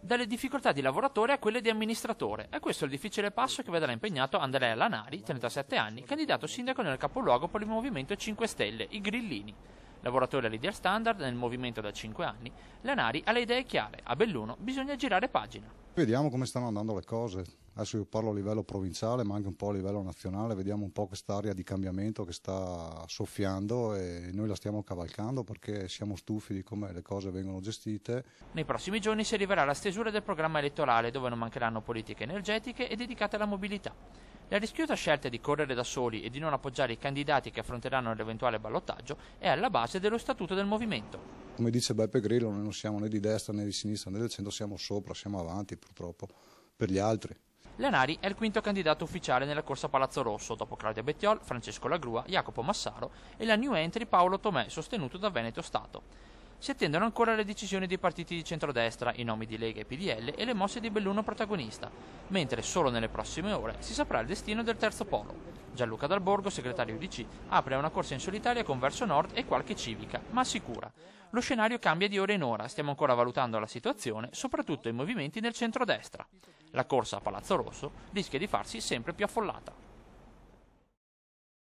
Dalle difficoltà di lavoratore a quelle di amministratore. E questo è il difficile passo che vedrà impegnato Andrea Lanari, 37 anni, candidato sindaco nel capoluogo per il Movimento 5 Stelle, i Grillini. Lavoratore leader standard nel movimento da 5 anni, Lanari ha le idee chiare. A Belluno bisogna girare pagina. Vediamo come stanno andando le cose. Adesso io parlo a livello provinciale ma anche un po' a livello nazionale, vediamo un po' quest'area di cambiamento che sta soffiando e noi la stiamo cavalcando perché siamo stufi di come le cose vengono gestite. Nei prossimi giorni si arriverà alla stesura del programma elettorale dove non mancheranno politiche energetiche e dedicate alla mobilità. La rischiosa scelta di correre da soli e di non appoggiare i candidati che affronteranno l'eventuale ballottaggio è alla base dello statuto del movimento. Come dice Beppe Grillo, noi non siamo né di destra né di sinistra né del centro, siamo sopra, siamo avanti purtroppo per gli altri. Lanari è il quinto candidato ufficiale nella corsa Palazzo Rosso, dopo Claudia Bettiol, Francesco Lagrua, Jacopo Massaro e la new entry Paolo Tomè, sostenuto da Veneto Stato. Si attendono ancora le decisioni dei partiti di centrodestra, i nomi di Lega e PDL e le mosse di Belluno protagonista, mentre solo nelle prossime ore si saprà il destino del terzo polo. Gianluca Dal Borgo, segretario UDC, apre una corsa in solitaria con Verso Nord e qualche civica, ma assicura: lo scenario cambia di ora in ora, stiamo ancora valutando la situazione, soprattutto i movimenti nel centrodestra. La corsa a Palazzo Rosso rischia di farsi sempre più affollata.